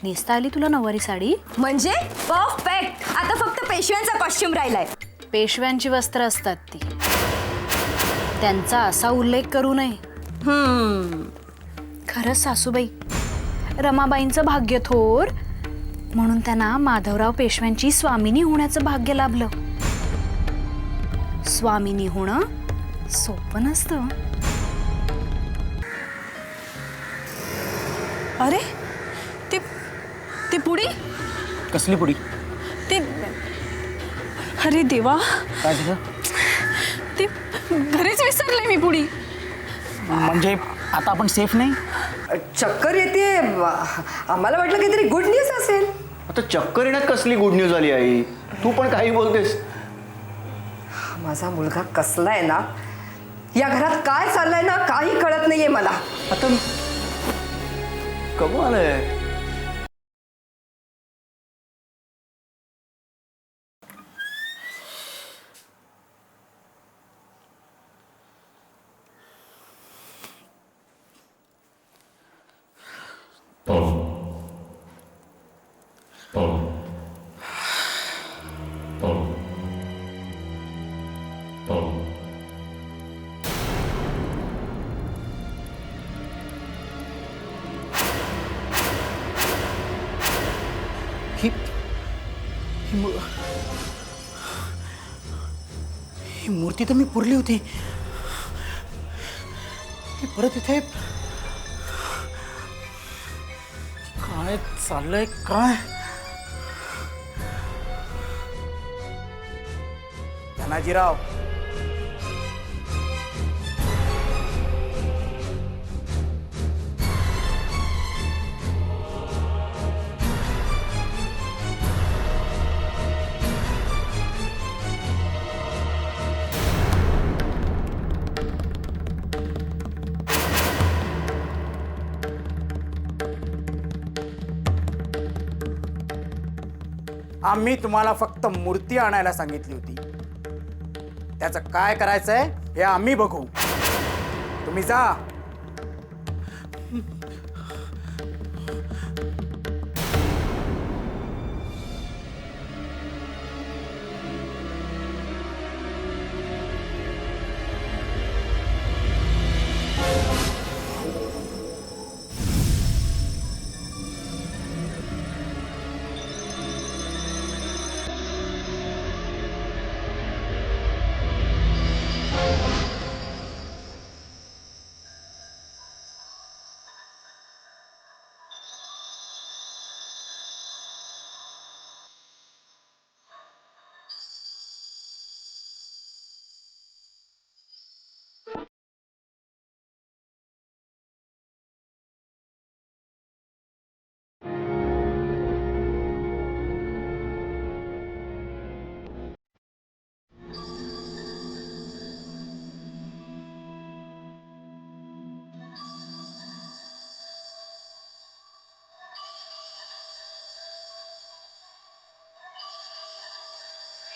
नेसता आली तुला नववारी साडी? म्हणजे परफेक्ट. आता फक्त पेशव्यांचा कॉस्ट्यूम राहिलाय. पेशव्यांची वस्त्र असतात ती, त्यांचा असा उल्लेख करू नये. खरंच सासूबाई, रमाबाईंचं भाग्य थोर म्हणून त्यांना माधवराव पेशव्यांची स्वामिनी होण्याचं भाग्य लाभलं. स्वामिनी होणं सोपं नसतं. अरे ते पुडी. कसली पुडी? ते अरे देवा, काय झालं? ते घरीच विसरले मी पुडी. म्हणजे आता आपण सेफ नाही? चक्कर येते. आम्हाला वाटलं काहीतरी गुड न्यूज असेल. आता चक्कर येण्यात कसली गुड न्यूज आली आई? तू पण काही बोलतेस. माझा मुलगा कसलाय ना, या घरात काय चाललंय ना काही कळत नाहीये मला. आता कमाल आहे. ही मूर्ती तर मी पुरली होती. ही परत इथे काय चाललंय काय? धनाजीराव, आम्ही तुम्हाला फक्त मूर्ती आणायला सांगितली होती. त्याचं काय करायचंय हे आम्ही बघू. तुम्ही जा.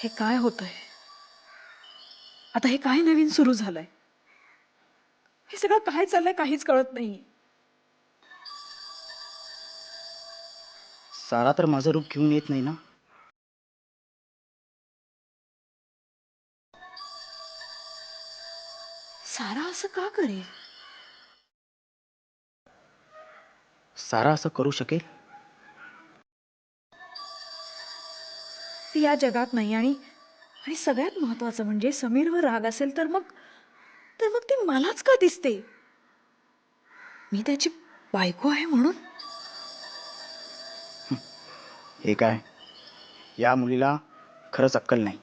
हे काय होतंय? आता हे काय नवीन सुरू झालंय? हे सगळं काय चाललंय काहीच कळत नाहीये. सारा तर माझं रूप घेऊन येत नाही ना. सारा असं का करेल? सारा असं करू शकेल? ती या जगात नाही आणि आणि सगळ्यात महत्वाचं म्हणजे समीरवर राग असेल तर मग ती मलाच का दिसते? मी त्याची बायको आहे म्हणून? हे काय, या मुलीला खरंच अक्कल नाही.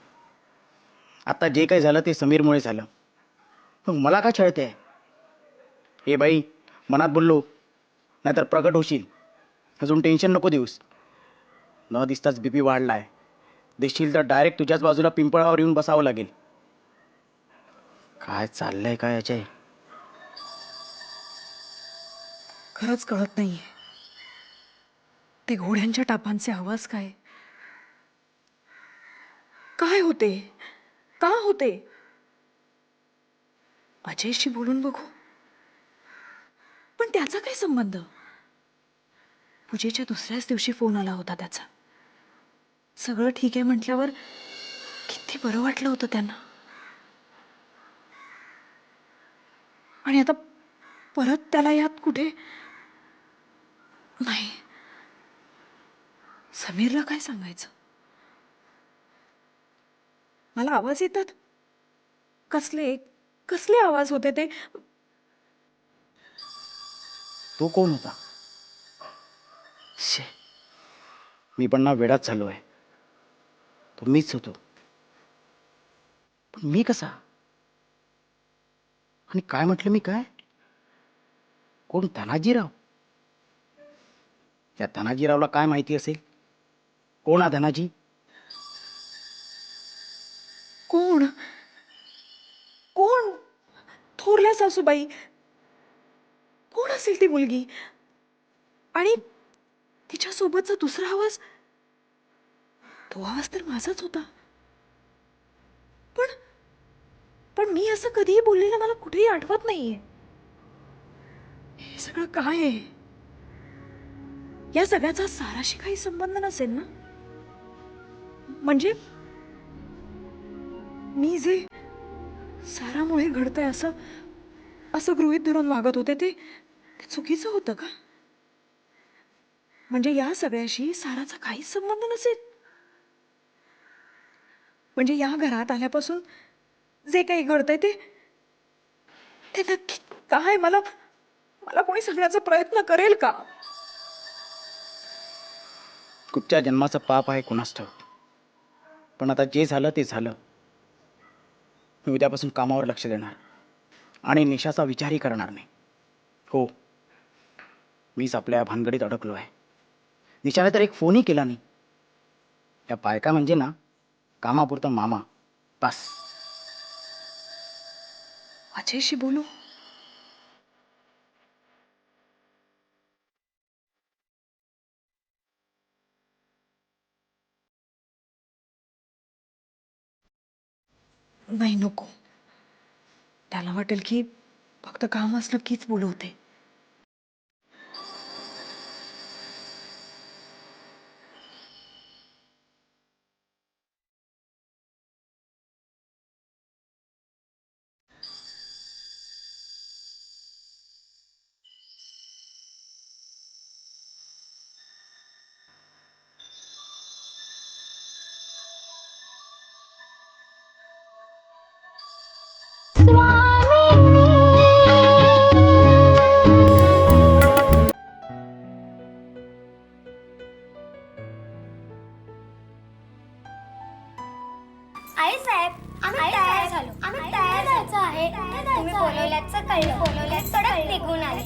आता जे काही झालं ते समीरमुळे झालं, मग मला का छळते? हे बाई, मनात बोललो नाहीतर प्रकट होशील. अजून टेन्शन नको देऊस. न दिसताच बीपी वाढलाय. दिसशील तर डायरेक्ट तुझ्याच बाजूला पिंपळावर येऊन बसावं लागेल. काय चाललंय काय याचे? खरंच कळत नाहीये. ते घोड्यांच्या टापांचे आवाज काय? काय होते? का होते? अजयशी बोलून बघू. पण त्याचा काय संबंध? पूजेच्या दुसऱ्याच दिवशी फोन आला होता त्याचा. सगळं ठीक आहे म्हटल्यावर किती बरं वाटलं होतं त्यांना. आणि आता परत त्याला यात कुठे? नाही, समीरला काय सांगायचं? मला आवाज येतात. कसले कसले आवाज होते ते? तो कोण होता? शे, मी पण ना वेडाच झालो आहे. तो मीच होतो. पण मी कसा? आणि काय म्हटलं मी? काय कोण? धनाजीराव? या धनाजीरावला काय माहिती असेल? कोण हा धनाजी? कोण? कोण? थोरल्या सासूबाई? कोण असेल ती मुलगी? आणि तिच्या सोबतचा दुसरा आवाज, तो आवाज तर माझाच होता. पण पण मी असं कधीही बोललेलं मला कुठेही आठवत नाहीये. हे सगळं काय आहे? या सगळ्याचा साराशी काही संबंध नसेल ना? म्हणजे मी जे सारामुळे घडतंय असं असं गृहीत धरून वागत होते ते चुकीचं होतं का? म्हणजे या सगळ्याशी साराचा काहीच संबंध नसेल? म्हणजे या घरात आल्यापासून जे काही घडतंय ते ते नक्की काय? मला मला कोणी सांगण्याचा प्रयत्न करेल का? कुठच्या जन्माचं पाप आहे कुणास ठाऊक. पण आता जे झालं ते झालं. मी उद्यापासून कामावर लक्ष देणार आणि निशाचा विचारही करणार नाही. हो, मीच आपल्या भानगडीत अडकलो आहे. निशाने तर एक फोनही केला नाही. या बायका म्हणजे ना कामापुरता मामा बस. अजयशी बोलू. नाही, नको. त्याला वाटेल की फक्त काम असलं कीच बोलवते. आई साहेब, आम्ही तयार झालो. आम्ही तयार जायचं आहे. तुम्ही बोलवल्याचं कळलं. बोलवल्याचं तडक निघून आले.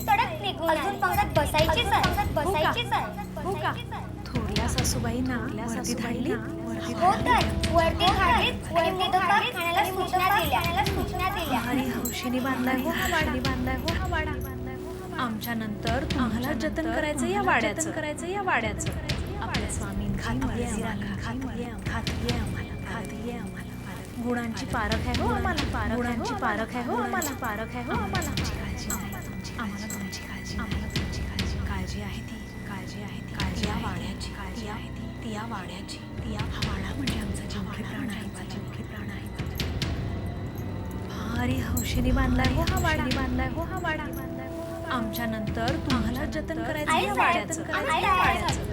अजून पंगत बसायचीच आहे. थोरल्या सासूबाईंना वरती धाडली. हो तर वरती धाडलीत आणि मोदकात खाण्याला सूचना दिल्या. आणि हौशीने बांधलाय हो हा वाडा. आमच्या नंतर तुम्हाला जतन करायचं या वाड्याचं. आपल्या स्वामींची खात्री आहे आम्हाला. खात्री आहे आम्हाला गुणांची पारख आहे हो आम्हाला गुणांची पारख आहे हो आम्हाला पारख आहे हो आम्हाला तुमची काळजी आम्हाला तुमची काळजी आम्हाला तुमची काळजी आहे ती काळजी या वाड्याची काळजी आहे ती या वाड्याची या वाडा म्हणजे आमचा जीवघे प्राण आहे भारी हौशेने बांधलाय हो हा वाडा आमच्या नंतर तुम्हाला जतन करायचं आई या साहेब, वाड्याचं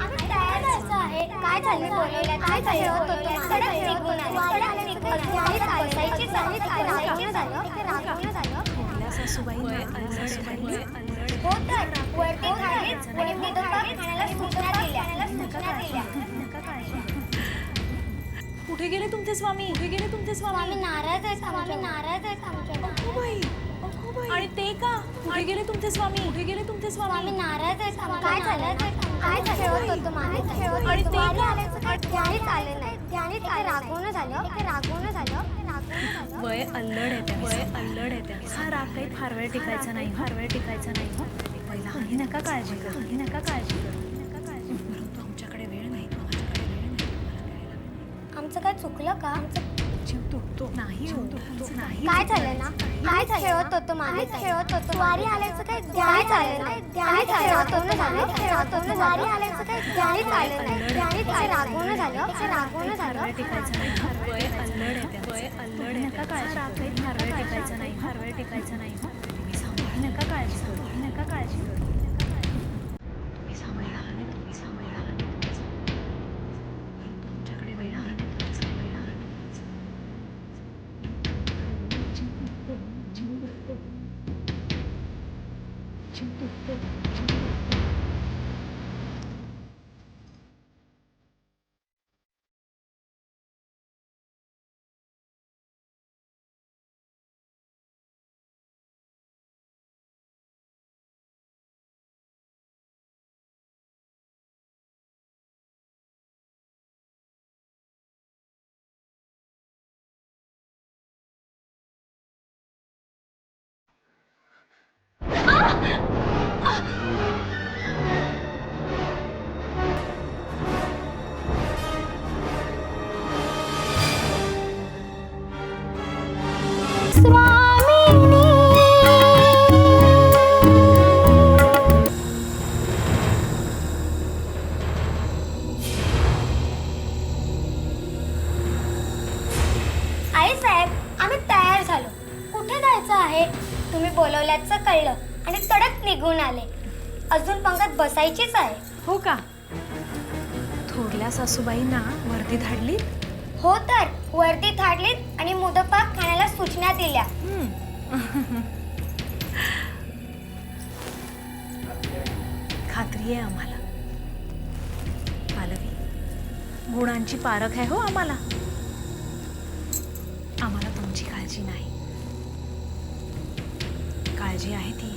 आम्ही तयार जायचं आहे. काय झालं बोलवलं काय झालं होतं कडक निघून बसायचीच आहे रागवणं झालं थोरल्या सासूबाई हो तर वरती खालीच आणि मुदपाक खाण्याला सूचना दिल्या कुठे गेले तुमचे स्वामी स्वामी नाराज आहेत आमच्यावर आणि ते का कुठे गेले तुमचे स्वामी स्वामी नाराज आहेत काय झालं खेळत होतो आणि ते का? ध्यानीच आलं नाही ध्यानीच रागवणं झालं वय अल्लड आहे त्या हा राग काही फार वेळ टिकायचा नाही हो पहिला आणि नका काळजी करू परंतु आमच्याकडे वेळ नाही आमचं काय चुकलं का जीव तुटतो नाही काय झालं ना काय खेळत होतो स्वारी आल्याचं काही ध्यानीच आलं नाही रागवणं झालं स्वारी आल्याचं काही ध्यानीच आलं नाही रागवणं झालं वेळ टिकायचा नाही वय अल्लड आहे नका काळजी राग काही फार वेळ टिकायचा नाही हो तुम्ही सांभाळा नका काळजी करू तुम्ही सांभाळा तुमच्याकडे वेळ आहे आई साहेब आम्ही तयार झालो कुठे जायचं आहे तुम्ही बोलवल्याचं कळलं आणि तडक निघून आले अजून पंगत बसायचीच आहे हो का थोरल्या सासूबाईंना वर्दी धाडली हो तर वर्दी थाडलीत आणि मुदपाक खाण्याला सूचना दिल्या खात्री आहे आम्हाला पालवी गुणांची पारख आहे हो आम्हाला तुमची काळजी नाही काळजी आहे ती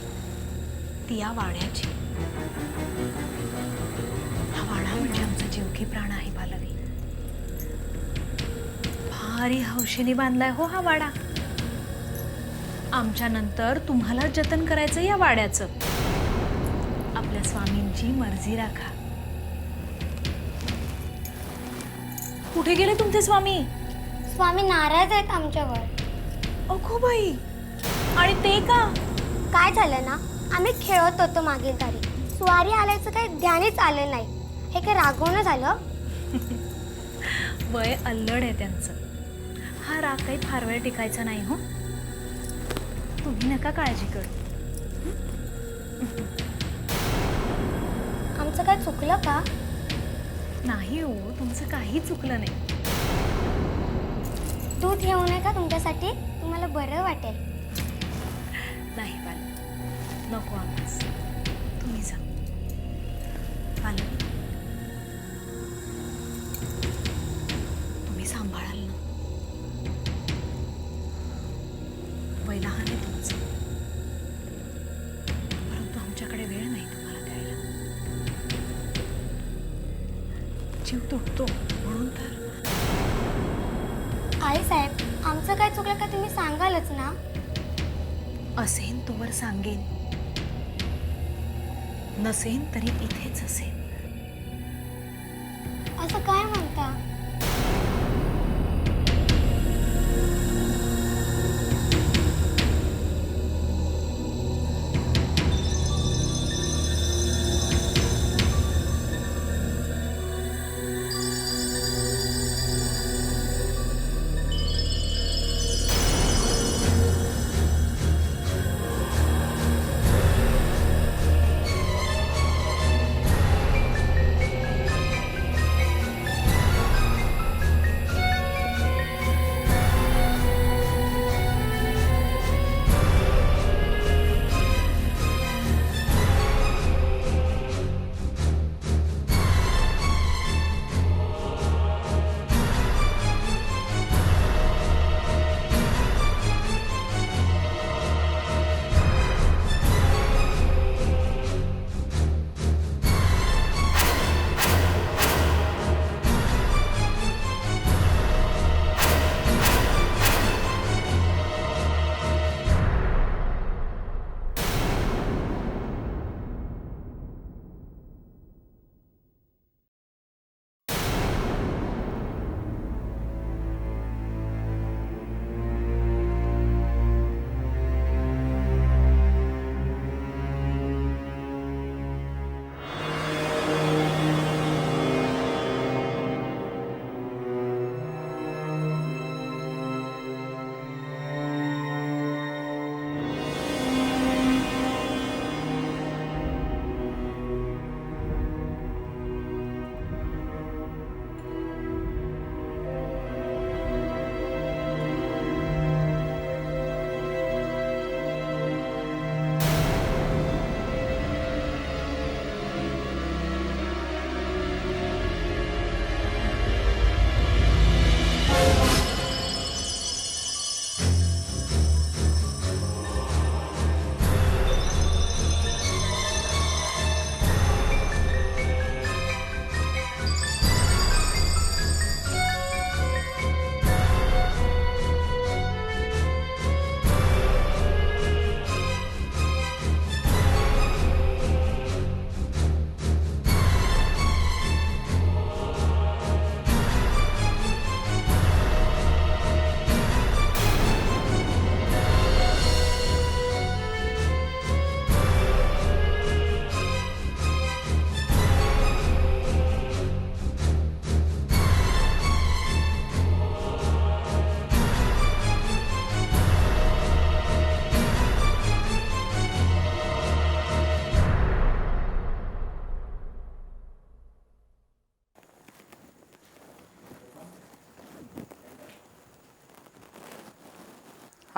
या वाड्याची हा वाडा म्हणजे आमचा जीवघे प्राण आहे पालवी भारी हौशेने बांधलाय हो हा वाडा आमच्या नंतर तुम्हाला जतन करायचं या वाड्याचं आपल्या स्वामींची मर्जी राखा कुठे गेले तुमचे स्वामी स्वामी नाराज आहेत आमच्यावर अगो बाई आणि ते का काय झालं ना आम्ही खेळत होतो मागील तारी स्वारी आल्याचं काही ध्यानीच आलं नाही हे काय रागवणं झालं वय अल्लड आहे त्यांचं हा राग काही फार वेळ टिकायचा नाही हो तुम्ही नका काळजी करू आमचं काय चुकलं का नाही हो तुमचं काही चुकलं नाही दूध घेऊ नये का तुमच्यासाठी तुम्हाला बरं वाटेल नाही पालक नको आम्हास तुम्ही जा पालक तुम्ही सांभाळाल ना वय लहान आहे तुमचं परंतु आमच्याकडे वेळ नाही तुम्हाला द्यायला जीव तुटतो म्हणून तर आई साहेब आमचं काय चुकलं का तुम्ही सांगालच ना असेन तोवर सांगेन नसेन तरी इथेच असेन असं काय म्हणता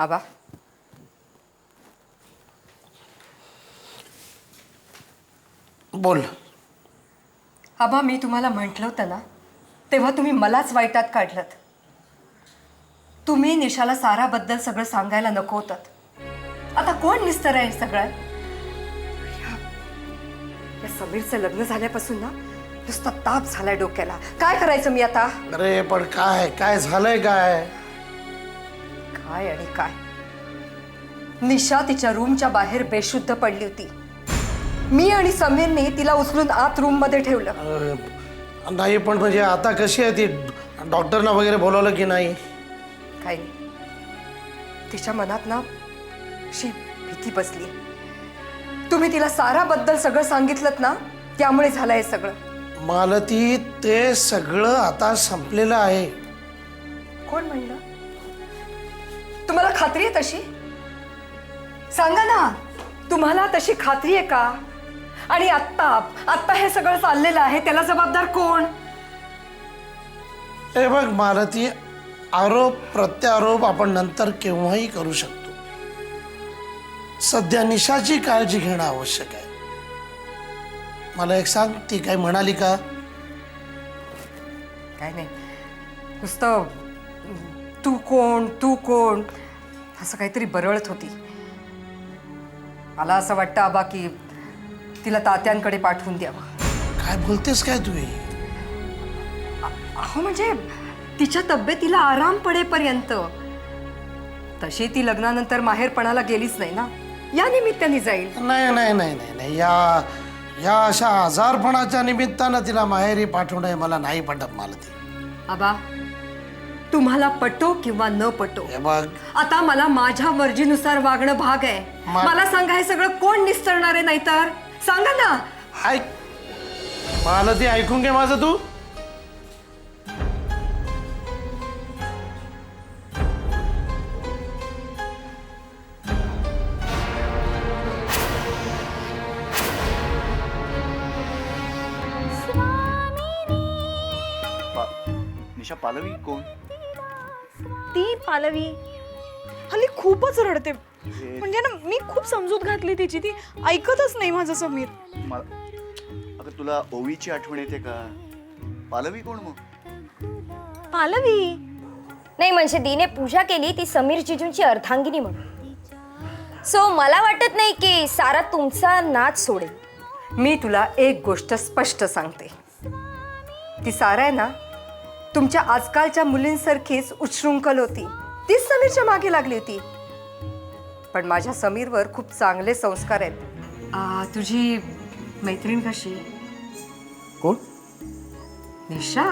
आबा बोल. आबा मी तुम्हाला म्हटलं होतं ना तेव्हा तुम्ही मलाच वाईटात काढलं. तुम्ही निशाला साराबद्दल सगळं सांगायला नको होतं. आता कोण निस्तर आहे सगळं? या समीरचं लग्न झाल्यापासून ना नुसता ताप झालाय डोक्याला. काय करायचं मी आता? अरे पण काय झालंय काय? काय आणि काय? निशा तिच्या रूमच्या बाहेर बेशुद्ध पडली होती. मी आणि समीरने तिला उचलून आत रूम मध्ये ठेवलं. नाही पण म्हणजे आता कशी आहे ती? डॉक्टरना वगैरे बोलवलं की नाही? काही नाही. तिच्या मनात ना अशी भीती बसली. तुम्ही तिला साराबद्दल सगळं सांगितलं ना त्यामुळे झालंय सगळं. मालती ते सगळं आता संपलेलं आहे. कोण म्हणलं? तुम्हाला खात्री आहे तशी? सांगा ना, तुम्हाला तशी खात्री आहे का? आणि आत्ता हे सगळं चाललेलं आहे त्याला जबाबदार कोण? हे बघ मालती, आरोप प्रत्यारोप आपण नंतर केव्हाही करू शकतो. सध्या निशाची काळजी घेणं आवश्यक आहे. मला एक सांग, ती काय म्हणाली का? काय नाही, नुसतं तू कोण असं काहीतरी बरळत होती. मला असं वाटतं आबा की तिला तात्यांकडे पाठवून द्यावं. काय बोलतेस काय तू? अहो म्हणजे तिच्या तब्येतीला आराम पडेपर्यंत. तशी ती लग्नानंतर माहेरपणाला गेलीच नाही ना, या निमित्ताने जाईल. नाही या अशा आजारपणाच्या निमित्तानं तिला माहेरी पाठवणं मला नाही पटत मालती. आबा तुम्हाला पटो किंवा न पटो, हे बघ, आता मला माझ्या मर्जीनुसार वागणं भाग आहे. मला सांगा, हे सगळं कोण निस्तरणार आहे? नाहीतर सांगा ना. ऐक मालती, ऐकून घे माझं तू. निशा, पालवी कोण? ती पालवी हल्ली खूपच रडते. म्हणजे ना मी खूप समजूत घातली तिची, ती ऐकतच नाही माझं समीर. अगं तुला ओवीची आठवण येते का? पालवी कोण मग? पालवी नाही म्हणजे दीने पूजा केली ती समीर जिजूंची अर्धांगिनी म्हणून. सो मला वाटत नाही की सारा तुमचा नाच सोडेल. मी तुला एक गोष्ट स्पष्ट सांगते, ती सारा आहे ना तुमच्या आजकालच्या मुलींसारखीच उच्छृंखल होती. तीच समीरच्या मागे लागली होती. पण माझ्या समीरवर खूप चांगले संस्कार आहेत. तुझी मैत्रीण कशी? कोण? निशा.